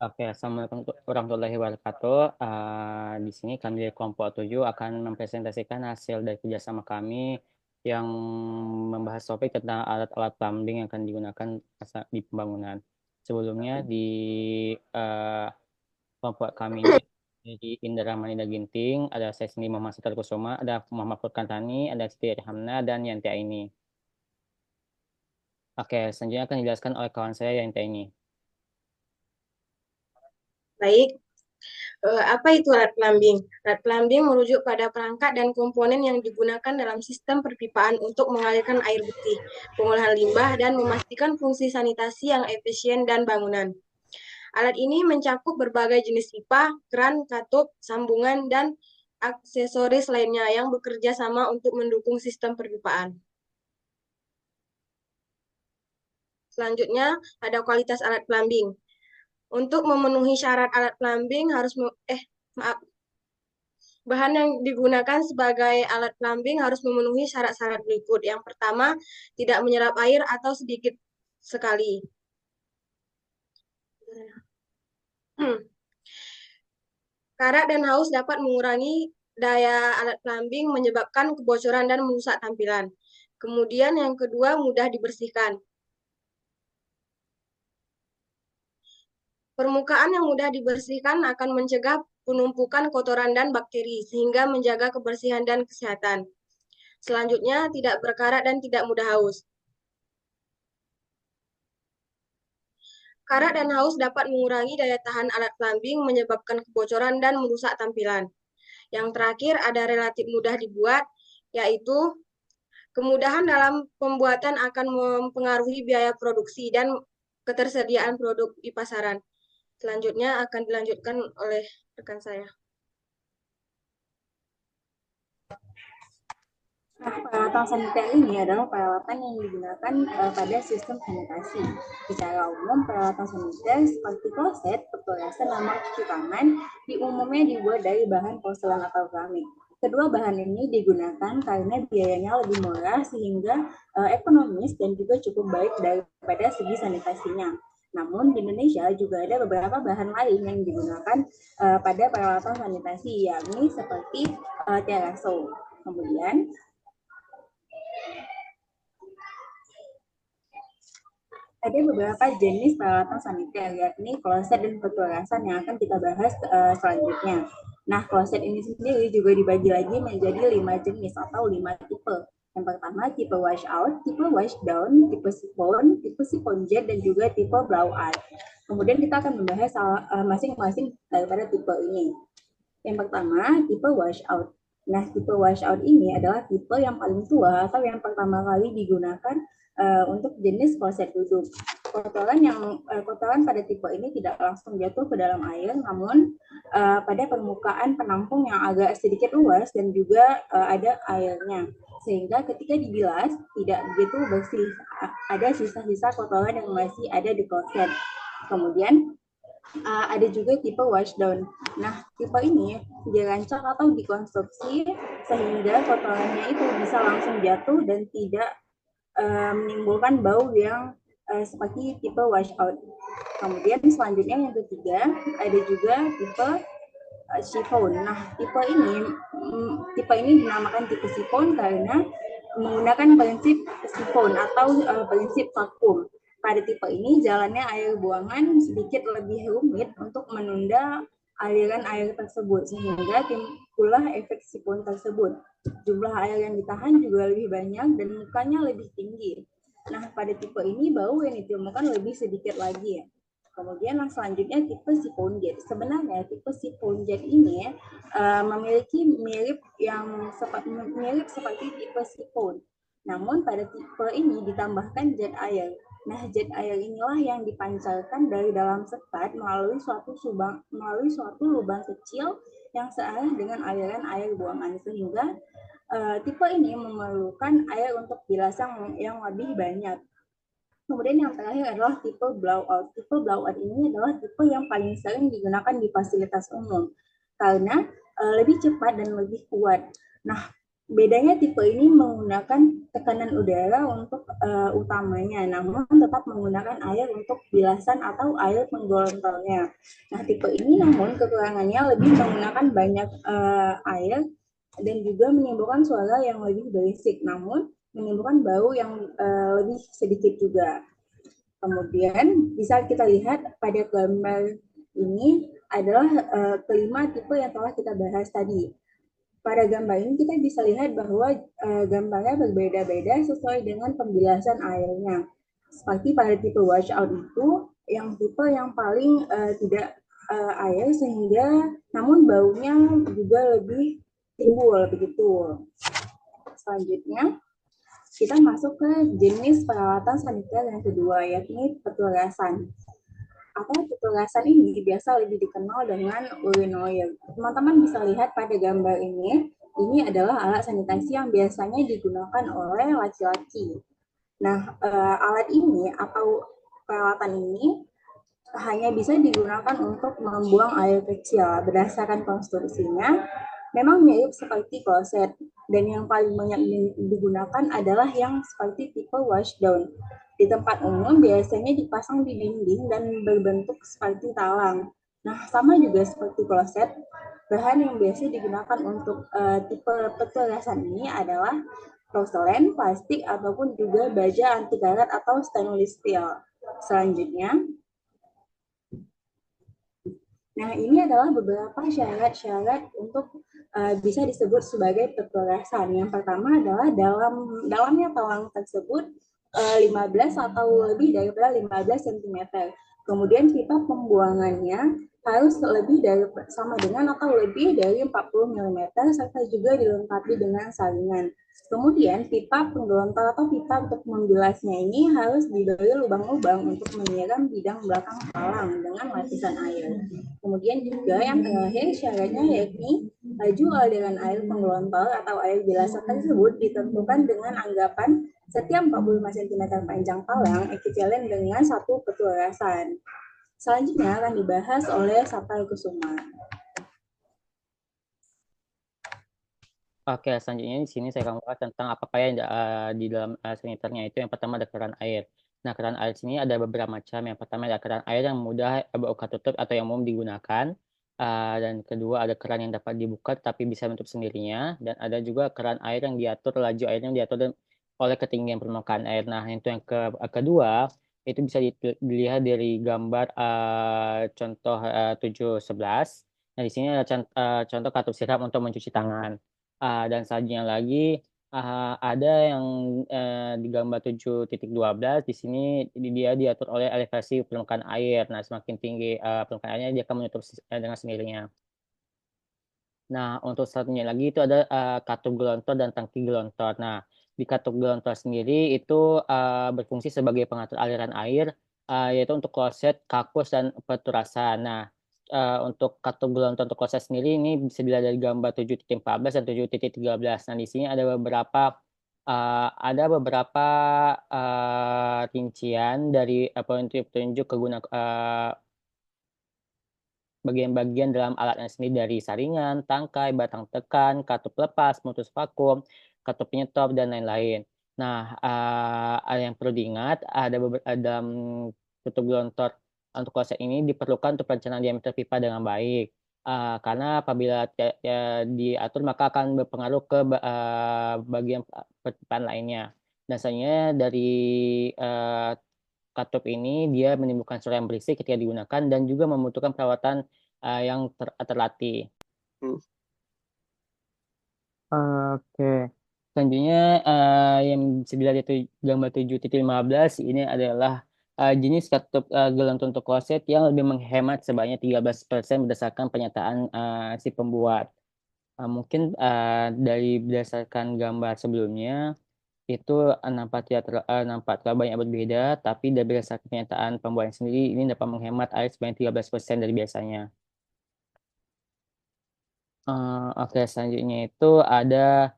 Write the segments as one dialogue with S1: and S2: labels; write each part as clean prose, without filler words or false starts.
S1: Oke, Assalamualaikum warahmatullahi wabarakatuh. Di sini kami dari kelompok 7 akan mempresentasikan hasil dari kerjasama kami yang membahas topik tentang alat-alat plumbing yang akan digunakan di pembangunan. Sebelumnya di eh, kelompok kami ini di Indra Manida Ginting, ada saya sendiri Muhammad Sitar Kusuma, ada Muhammad Furkan Tani, ada Siti Hamna, dan Yanti Aini. Oke, selanjutnya akan dijelaskan oleh kawan saya Yanti Aini.
S2: Baik, apa itu alat plumbing? Alat plumbing merujuk pada perangkat dan komponen yang digunakan dalam sistem perpipaan untuk mengalirkan air bersih, pengolahan limbah, dan memastikan fungsi sanitasi yang efisien dan bangunan. Alat ini mencakup berbagai jenis pipa, keran, katup, sambungan, dan aksesoris lainnya yang bekerja sama untuk mendukung sistem perpipaan. Selanjutnya, ada kualitas alat plumbing. Untuk memenuhi syarat alat plumbing maaf, bahan yang digunakan sebagai alat plumbing harus memenuhi syarat-syarat berikut. Yang pertama, tidak menyerap air atau sedikit sekali. Karat dan haus dapat mengurangi daya alat plumbing, menyebabkan kebocoran dan merusak tampilan. Kemudian yang kedua, mudah dibersihkan. Permukaan yang mudah dibersihkan akan mencegah penumpukan kotoran dan bakteri, sehingga menjaga kebersihan dan kesehatan. Selanjutnya, tidak berkarat dan tidak mudah haus. Karat dan haus dapat mengurangi daya tahan alat plumbing, menyebabkan kebocoran dan merusak tampilan. Yang terakhir, ada relatif mudah dibuat, yaitu kemudahan dalam pembuatan akan mempengaruhi biaya produksi dan ketersediaan produk di pasaran. Selanjutnya akan dilanjutkan oleh rekan saya.
S3: Nah, peralatan saniter ini adalah peralatan yang digunakan pada sistem sanitasi. Secara umum, peralatan saniter seperti kloset, pemberesan lemari cuci tangan, umumnya dibuat dari bahan porselen atau keramik. Kedua bahan ini digunakan karena biayanya lebih murah sehingga ekonomis dan juga cukup baik daripada segi sanitasinya. Namun di Indonesia juga ada beberapa bahan lain yang digunakan pada peralatan sanitasi, yakni seperti teraso. Kemudian ada beberapa jenis peralatan saniter, yakni kloset dan peturasan yang akan kita bahas selanjutnya. Nah, kloset ini sendiri juga dibagi lagi menjadi 5 jenis atau 5 tipe. Yang pertama, tipe wash out, tipe wash down, tipe sipon jet, dan juga tipe blow out. Kemudian kita akan membahas masing-masing daripada tipe ini. Yang pertama, tipe wash out. Nah, tipe wash out ini adalah tipe yang paling tua atau yang pertama kali digunakan untuk jenis kloset duduk. Kotoran pada tipe ini tidak langsung jatuh ke dalam air, namun pada permukaan penampung yang agak sedikit luas dan juga ada airnya. Sehingga ketika dibilas tidak begitu bersih, ada sisa-sisa kotoran yang masih ada di kloset. Kemudian ada juga tipe washdown. Nah, tipe ini dirancang atau dikonstruksi sehingga kotorannya itu bisa langsung jatuh dan tidak menimbulkan bau yang seperti tipe washout. Kemudian selanjutnya yang ketiga ada juga tipe siphon. Nah, tipe ini dinamakan tipe siphon karena menggunakan prinsip siphon atau prinsip vakum. Pada tipe ini jalannya air buangan sedikit lebih rumit untuk menunda aliran air tersebut sehingga timbullah efek sipon tersebut. Jumlah air yang ditahan juga lebih banyak dan mukanya lebih tinggi. Nah, pada tipe ini bau yang ditimbulkan lebih sedikit lagi. Kemudian yang selanjutnya tipe sipon jet. Sebenarnya tipe sipon jet ini memiliki mirip seperti tipe sipon. Namun pada tipe ini ditambahkan jet air. Nah, jet air inilah yang dipancarkan dari dalam sekat melalui suatu lubang kecil yang searah dengan aliran air buangan sehingga tipe ini memerlukan air untuk bilasan yang lebih banyak. Kemudian yang terakhir adalah tipe blowout. Tipe blowout ini adalah tipe yang paling sering digunakan di fasilitas umum karena lebih cepat dan lebih kuat. Nah, Bedanya tipe ini menggunakan tekanan udara untuk utamanya, namun tetap menggunakan air untuk bilasan atau air penggelontornya. Nah, tipe ini namun kekurangannya lebih menggunakan banyak air dan juga menimbulkan suara yang lebih berisik, namun menimbulkan bau yang lebih sedikit juga. Kemudian bisa kita lihat pada gambar ini adalah kelima tipe yang telah kita bahas tadi. Pada gambar ini kita bisa lihat bahwa gambarnya berbeda-beda sesuai dengan pembilasan airnya. Seperti pada tipe washout itu, yang tipe yang paling tidak air sehingga namun baunya juga lebih timbul begitu. Selanjutnya kita masuk ke jenis peralatan saniter yang kedua, yakni peturasan. Atau peturasan ini biasa lebih dikenal dengan urinoir. Teman-teman bisa lihat pada gambar ini adalah alat sanitasi yang biasanya digunakan oleh laki-laki. Nah, alat ini atau peralatan ini hanya bisa digunakan untuk membuang air kecil. Berdasarkan konstruksinya, memang mirip seperti kloset, dan yang paling banyak digunakan adalah yang seperti tipe washdown. Di tempat umum biasanya dipasang di dinding dan berbentuk seperti talang. Nah, sama juga seperti kloset, bahan yang biasa digunakan untuk tipe peturasan ini adalah porselen, plastik, ataupun juga baja anti karat atau stainless steel. Selanjutnya, nah, ini adalah beberapa syarat-syarat untuk bisa disebut sebagai peturasan. Yang pertama adalah dalamnya talang tersebut 15 atau lebih daripada 15 cm. Kemudian pipa pembuangannya harus lebih dari sama dengan atau lebih dari 40 mm serta juga dilengkapi dengan saringan. Kemudian pipa penggelontor atau pipa untuk membilasnya ini harus diberi lubang-lubang untuk menyiram bidang belakang talang dengan lapisan air. Kemudian juga yang terakhir syaratnya yakni laju aliran air penggelontor atau air bilasan tersebut ditentukan dengan anggapan setiap 45 cm panjang talang ekivalen dengan satu peturasan. Selanjutnya akan dibahas oleh Sapar Kusuma.
S1: Oke, selanjutnya di sini saya akan bahas tentang apa yang di dalam saniternya itu. Yang pertama ada keran air. Nah, keran air sini ada beberapa macam. Yang pertama ada keran air yang mudah buka tutup atau yang umum digunakan. Dan kedua ada keran yang dapat dibuka tapi bisa menutup sendirinya. Dan ada juga keran air yang diatur laju airnya yang diatur oleh ketinggian permukaan air. Nah, itu yang kedua itu bisa dilihat dari gambar contoh 7.11. Nah, di sini ada contoh katup sirap untuk mencuci tangan. Dan selanjutnya lagi ada yang di gambar 7.12 di sini dia diatur oleh elevasi permukaan air. Nah, semakin tinggi permukaan airnya dia akan menutup dengan sendirinya. Nah, untuk satunya lagi itu ada katup gelontor dan tangki gelontor. Nah, di katup gelontor sendiri itu berfungsi sebagai pengatur aliran air, yaitu untuk kloset, kakus, dan peturasan. Nah, untuk katup gelontor untuk kloset sendiri ini bisa dilihat dari gambar 7.14 dan 7.13. Nah, di sini ada beberapa rincian dari petunjuk kegunaan bagian-bagian dalam alatnya sendiri dari saringan, tangkai, batang tekan, katup lepas, mutus vakum, katup penyetop, dan lain-lain. Nah, ada yang perlu diingat, dalam tutup gelontor untuk kloset ini diperlukan untuk perencanaan diameter pipa dengan baik. Karena apabila diatur maka akan berpengaruh ke bagian perpipaan lainnya. Dan selanjutnya dari katup ini dia menimbulkan suara yang berisik ketika digunakan dan juga membutuhkan perawatan yang terlatih. Oke. Selanjutnya yang sebelah itu gambar 7.15 ini adalah jenis katup gelantung untuk kloset yang lebih menghemat sebanyak 13% berdasarkan pernyataan si pembuat. Mungkin dari berdasarkan gambar sebelumnya itu nampak terlalu banyak berbeda, tapi dari berdasarkan kenyataan pembuatan sendiri ini dapat menghemat air sebanyak 13% dari biasanya. Oke, selanjutnya itu ada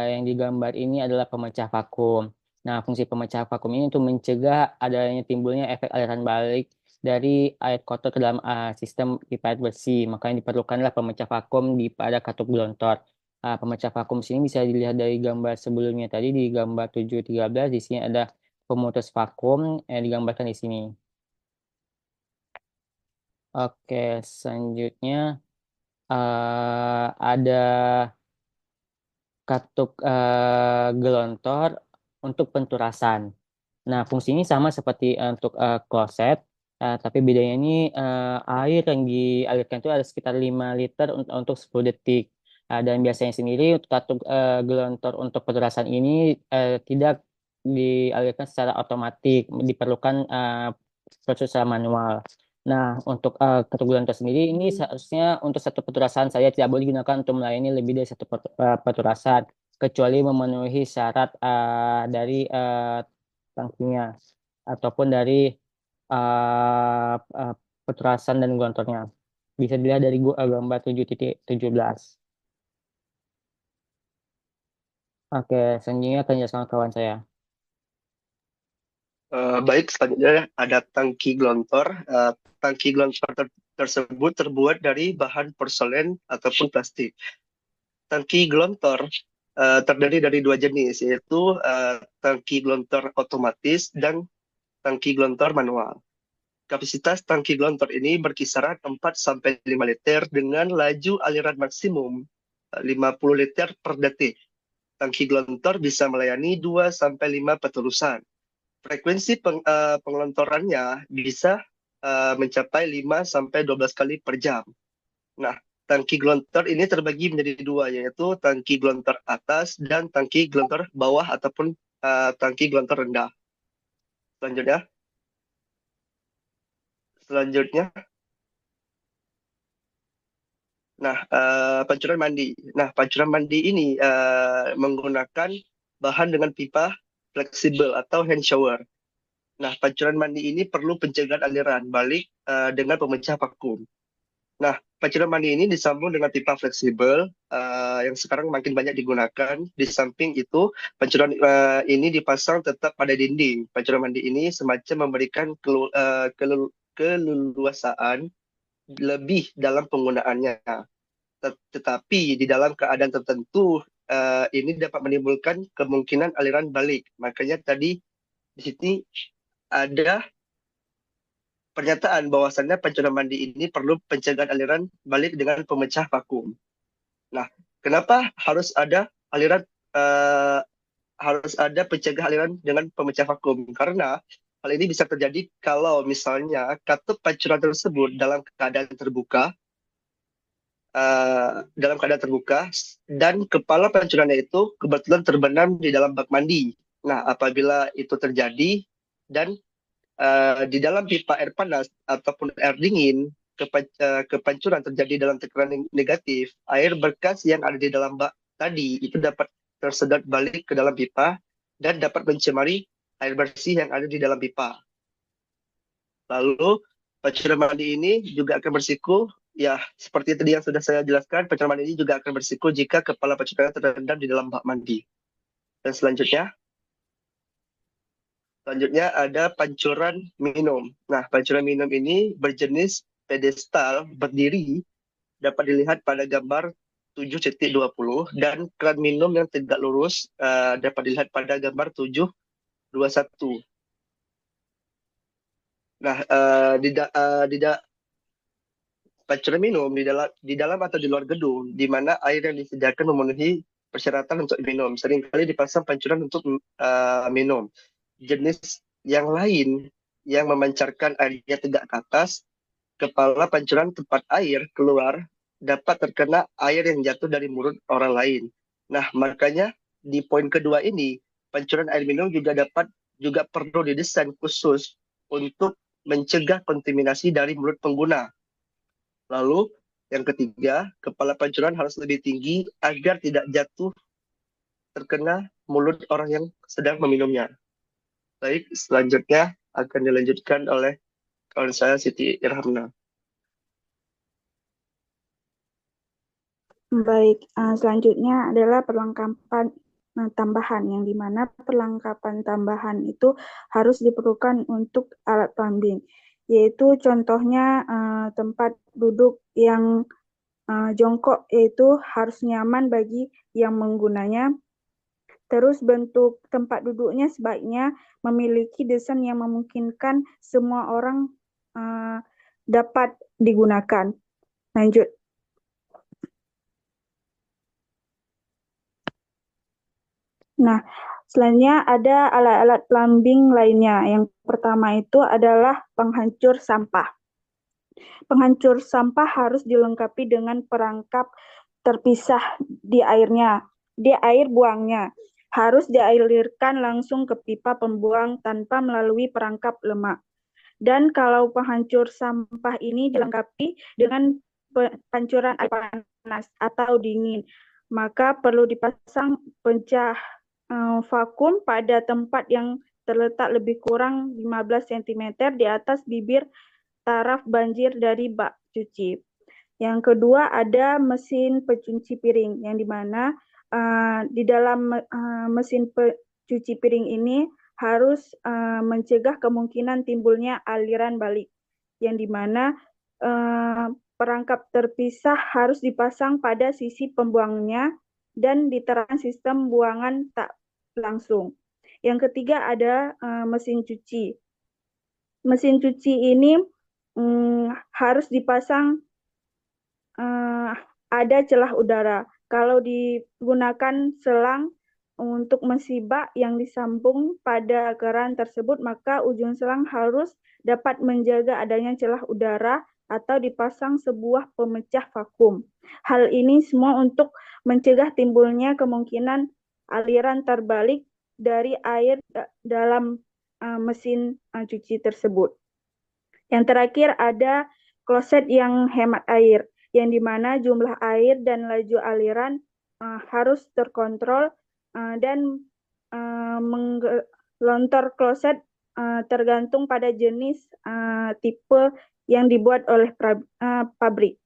S1: yang digambar ini adalah pemecah vakum. Nah, fungsi pemecah vakum ini untuk mencegah adanya timbulnya efek aliran balik dari air kotor ke dalam sistem pipa air bersih. Makanya diperlukanlah pemecah vakum pada katup gelontor. Pemecah vakum sini bisa dilihat dari gambar sebelumnya tadi di gambar 7.13. Di sini ada pemutus vakum yang digambarkan di sini. Oke, selanjutnya ada katup gelontor untuk penturasan. Nah, fungsi ini sama seperti untuk kloset, tapi bedanya ini air yang dialirkan itu ada sekitar 5 liter untuk 10 detik. Dan biasanya sendiri untuk katup gelontor untuk penturasan ini tidak dialirkan secara otomatis, diperlukan proses secara manual. Nah, untuk katup gelontor sendiri ini seharusnya untuk satu penturasan saya tidak boleh digunakan untuk melayani lebih dari satu penturasan, kecuali memenuhi syarat dari tangkinya ataupun dari uh, uh, peterasan dan gelontornya. Bisa dilihat dari gambar 7.17. Oke, selanjutnya akan jelaskan kawan saya.
S4: Baik, selanjutnya ada tangki gelontor. Tangki gelontor tersebut terbuat dari bahan porselen ataupun plastik. Tangki gelontor terdiri dari dua jenis, yaitu tangki gelontor otomatis dan tangki gelontor manual. Kapasitas tangki gelontor ini berkisaran 4-5 liter dengan laju aliran maksimum 50 liter per detik. Tangki gelontor bisa melayani 2-5 peterusan. Frekuensi pengelontorannya bisa mencapai 5-12 kali per jam. Nah, tangki gelontor ini terbagi menjadi dua, yaitu tangki gelontor atas dan tangki gelontor bawah ataupun tangki gelontor rendah. Selanjutnya, nah, pancuran mandi. Nah, pancuran mandi ini menggunakan bahan dengan pipa fleksibel atau hand shower. Nah, pancuran mandi ini perlu pencegahan aliran balik dengan pemecah vakum. Nah, pancuran mandi ini disambung dengan pipa fleksibel yang sekarang makin banyak digunakan. Di samping itu, pancuran ini dipasang tetap pada dinding. Pancuran mandi ini semacam memberikan keleluasaan lebih dalam penggunaannya. Tetapi di dalam keadaan tertentu, ini dapat menimbulkan kemungkinan aliran balik. Makanya tadi di sini ada pernyataan bahwasannya pancuran mandi ini perlu pencegahan aliran balik dengan pemecah vakum. Nah, kenapa harus ada aliran harus ada pencegah aliran dengan pemecah vakum? Karena hal ini bisa terjadi kalau misalnya katup pancuran tersebut dalam keadaan terbuka dan kepala pancurannya itu kebetulan terbenam di dalam bak mandi. Nah, apabila itu terjadi dan di dalam pipa air panas ataupun air dingin kepancuran terjadi dalam tekanan negatif, air bekas yang ada di dalam bak tadi itu dapat tersedot balik ke dalam pipa dan dapat mencemari air bersih yang ada di dalam pipa. Lalu pancuran mandi ini juga akan bersiko, ya seperti tadi yang sudah saya jelaskan, pancuran mandi ini juga akan bersiko jika kepala pancuran terendam di dalam bak mandi. Dan selanjutnya ada pancuran minum. Nah, pancuran minum ini berjenis pedestal berdiri, dapat dilihat pada gambar 7.20, dan keran minum yang tegak lurus dapat dilihat pada gambar 7.21. Nah, pancuran minum di dalam atau di luar gedung, di mana air yang disediakan memenuhi persyaratan untuk minum. Seringkali dipasang pancuran untuk minum. Jenis yang lain yang memancarkan airnya tegak ke atas, kepala pancuran tempat air keluar dapat terkena air yang jatuh dari mulut orang lain. Nah, makanya di poin kedua ini, pancuran air minum juga perlu didesain khusus untuk mencegah kontaminasi dari mulut pengguna. Lalu, yang ketiga, kepala pancuran harus lebih tinggi agar tidak jatuh terkena mulut orang yang sedang meminumnya. Baik, selanjutnya akan dilanjutkan oleh kawan saya Siti Irhamna.
S5: Baik, selanjutnya adalah perlengkapan tambahan, yang dimana perlengkapan tambahan itu harus diperlukan untuk alat plumbing, yaitu contohnya tempat duduk yang jongkok, yaitu harus nyaman bagi yang menggunanya. Terus bentuk tempat duduknya sebaiknya memiliki desain yang memungkinkan semua orang dapat digunakan. Lanjut. Nah, selanjutnya ada alat-alat plumbing lainnya. Yang pertama itu adalah penghancur sampah. Penghancur sampah harus dilengkapi dengan perangkap terpisah di airnya, di air buangnya. Harus dialirkan langsung ke pipa pembuang tanpa melalui perangkap lemak. Dan kalau penghancur sampah ini dilengkapi dengan pancuran air panas atau dingin, maka perlu dipasang pencah vakum pada tempat yang terletak lebih kurang 15 cm di atas bibir taraf banjir dari bak cuci. Yang kedua ada mesin pencuci piring, yang dimana di dalam mesin pencuci piring ini harus mencegah kemungkinan timbulnya aliran balik, yang dimana perangkap terpisah harus dipasang pada sisi pembuangnya dan diterapkan sistem buangan tak langsung. Yang ketiga ada mesin cuci. Mesin cuci ini harus dipasang ada celah udara. Kalau digunakan selang untuk mengisi bak yang disambung pada keran tersebut, maka ujung selang harus dapat menjaga adanya celah udara atau dipasang sebuah pemecah vakum. Hal ini semua untuk mencegah timbulnya kemungkinan aliran terbalik dari air dalam mesin cuci tersebut. Yang terakhir ada kloset yang hemat air, yang dimana jumlah air dan laju aliran harus terkontrol dan lontor kloset tergantung pada jenis tipe yang dibuat oleh pabrik.